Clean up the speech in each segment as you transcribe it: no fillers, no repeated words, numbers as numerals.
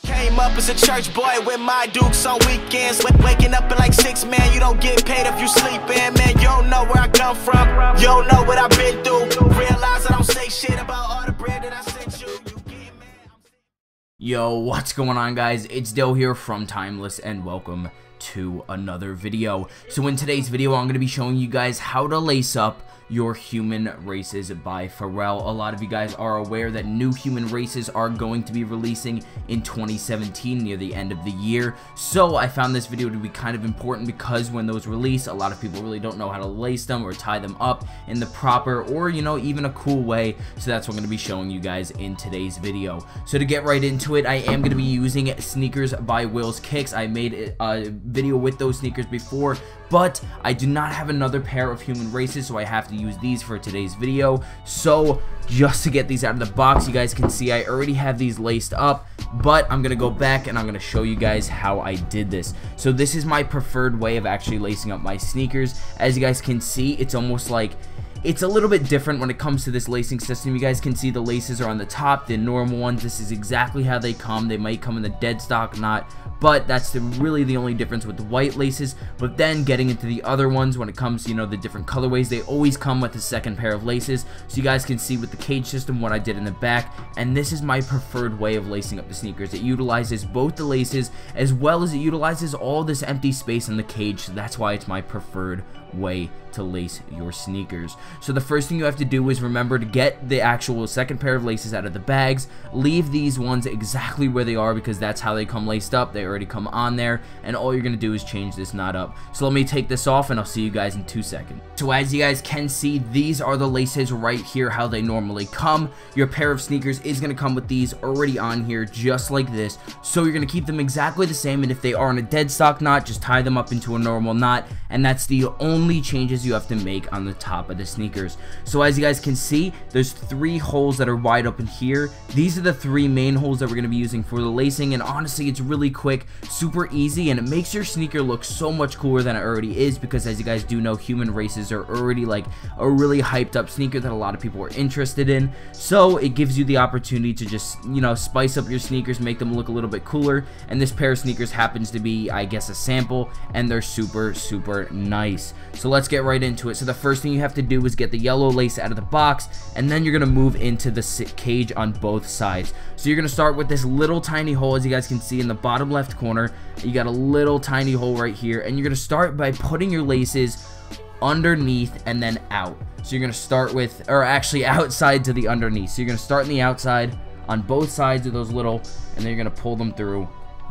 Came up as a church boy with my dukes on weekends. Waking up at like 6, man, you don't get paid if you sleepin'. Man, you don't know where I come from, you don't know what I've been through. Realize I don't say shit about all the bread that I sent you. Yo, what's going on, guys? It's Dale here from Timeless, and welcome to another video. So in today's video, I'm going to be showing you guys how to lace up your human races by Pharrell. A lot of you guys are aware that new human races are going to be releasing in 2017 near the end of the year. So I found this video to be kind of important because when those release, a lot of people really don't know how to lace them or tie them up in the proper or, you know, even a cool way. So that's what I'm going to be showing you guys in today's video. So to get right into it, I am going to be using sneakers by Will's Kicks. I made a video with those sneakers before, but I do not have another pair of human races, so I have to use these for today's video. So just to get these out of the box, you guys can see I already have these laced up, but I'm gonna go back and I'm gonna show you guys how I did this. So this is my preferred way of actually lacing up my sneakers. As you guys can see, it's almost like it's a little bit different when it comes to this lacing system. You guys can see the laces are on the top, the normal ones. This is exactly how they come. They might come in the dead stock knot, but that's really the only difference with the white laces. But then getting into the other ones, when it comes to, you know, the different colorways, they always come with a second pair of laces. So you guys can see with the cage system what I did in the back, and this is my preferred way of lacing up the sneakers. It utilizes both the laces as well as it utilizes all this empty space in the cage, so that's why it's my preferred way to lace your sneakers. So the first thing you have to do is remember to get the actual second pair of laces out of the bags. Leave these ones exactly where they are because that's how they come laced up. They already come on there, and all you're gonna do is change this knot up. So let me take this off and I'll see you guys in 2 seconds. So as you guys can see, these are the laces right here, how they normally come. Your pair of sneakers is gonna come with these already on here just like this. So you're gonna keep them exactly the same, and if they are in a dead stock knot, just tie them up into a normal knot, and that's the only changes you have to make on the top of the sneakers. So as you guys can see, there's 3 holes that are wide open here. These are the 3 main holes that we're going to be using for the lacing, and honestly, it's really quick, super easy, and it makes your sneaker look so much cooler than it already is, because as you guys do know, human races are already like a really hyped up sneaker that a lot of people are interested in. So it gives you the opportunity to just, you know, spice up your sneakers, make them look a little bit cooler, and this pair of sneakers happens to be, I guess, a sample, and they're super nice. So let's get right into it. So the first thing you have to do is get the yellow lace out of the box, and then you're gonna move into the cage on both sides. So you're gonna start with this little tiny hole, as you guys can see in the bottom left corner. You got a little tiny hole right here, and you're gonna start by putting your laces underneath and then out. So you're gonna start with, or actually outside to the underneath. So you're gonna start in the outside on both sides of those little, and then you're gonna pull them through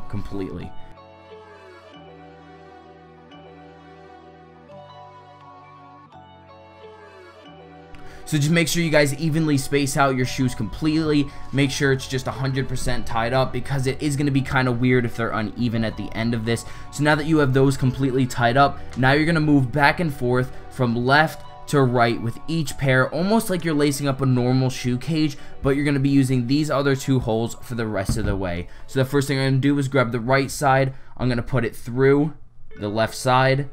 completely. So just make sure you guys evenly space out your shoes completely. Make sure it's just 100% tied up, because it is going to be kind of weird if they're uneven at the end of this. So now that you have those completely tied up, now you're going to move back and forth from left to right with each pair, almost like you're lacing up a normal shoe cage, but you're going to be using these other 2 holes for the rest of the way. So the first thing I'm going to do is grab the right side. I'm going to put it through the left side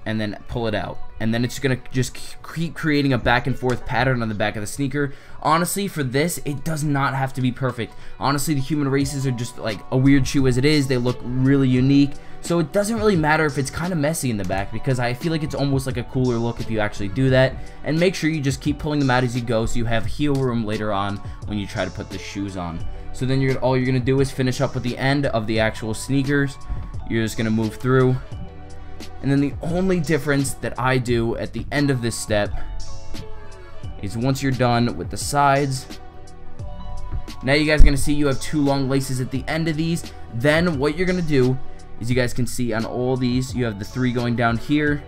and then pull it out, and then it's gonna just keep creating a back and forth pattern on the back of the sneaker. Honestly, for this, it does not have to be perfect. Honestly, the human races are just like a weird shoe as it is. They look really unique, so it doesn't really matter if it's kind of messy in the back, because I feel like it's almost like a cooler look if you actually do that. And make sure you just keep pulling them out as you go, so you have heel room later on when you try to put the shoes on. So then all you're gonna do is finish up with the end of the actual sneakers. You're just gonna move through. And then the only difference that I do at the end of this step is once you're done with the sides, now you guys are going to see you have 2 long laces at the end of these. Then what you're going to do is, you guys can see on all these, you have the 3 going down here,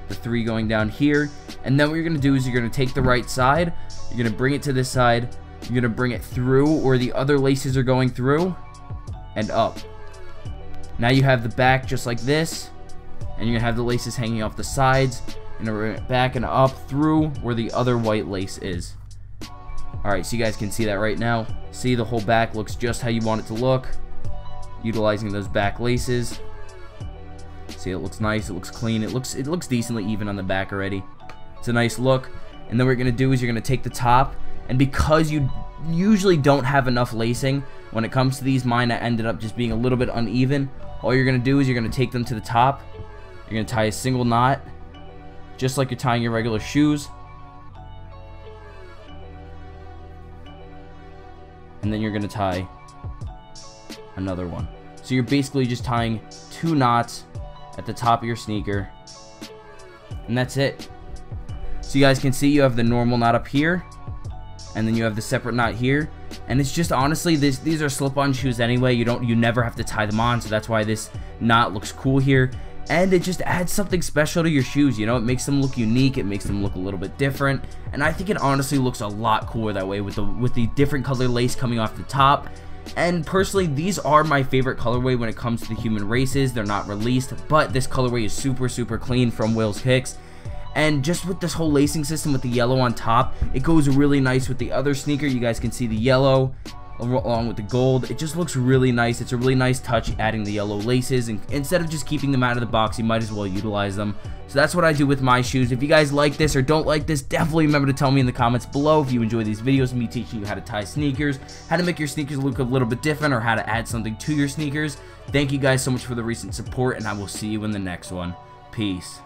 the 3 going down here, and then what you're going to do is you're going to take the right side, you're going to bring it to this side, you're going to bring it through where the other laces are going through, and up. Now you have the back just like this, and you're gonna have the laces hanging off the sides, and bring it back and up through where the other white lace is. Alright, so you guys can see that right now. See, the whole back looks just how you want it to look, utilizing those back laces. See, it looks nice, it looks clean, it looks decently even on the back already. It's a nice look. And then what you're gonna do is you're gonna take the top, and because you usually don't have enough lacing, When it comes to these, mine ended up just being a little bit uneven. All you're going to do is you're going to take them to the top. You're going to tie a single knot, just like you're tying your regular shoes. And then you're going to tie another one. So you're basically just tying 2 knots at the top of your sneaker. And that's it. So you guys can see you have the normal knot up here, and then you have the separate knot here. And it's just, honestly, these are slip-on shoes anyway. You never have to tie them on, so that's why this knot looks cool here. And it just adds something special to your shoes, you know. It makes them look unique, it makes them look a little bit different, and I think it honestly looks a lot cooler that way with the different color lace coming off the top. And personally, these are my favorite colorway when it comes to the human races. They're not released, but this colorway is super clean from Will's Kicks. And just with this whole lacing system with the yellow on top, it goes really nice with the other sneaker. You guys can see the yellow along with the gold. It just looks really nice. It's a really nice touch adding the yellow laces, and instead of just keeping them out of the box, you might as well utilize them. So that's what I do with my shoes. If you guys like this or don't like this, definitely remember to tell me in the comments below. If you enjoy these videos, me teaching you how to tie sneakers, how to make your sneakers look a little bit different, or how to add something to your sneakers. Thank you guys so much for the recent support, and I will see you in the next one. Peace.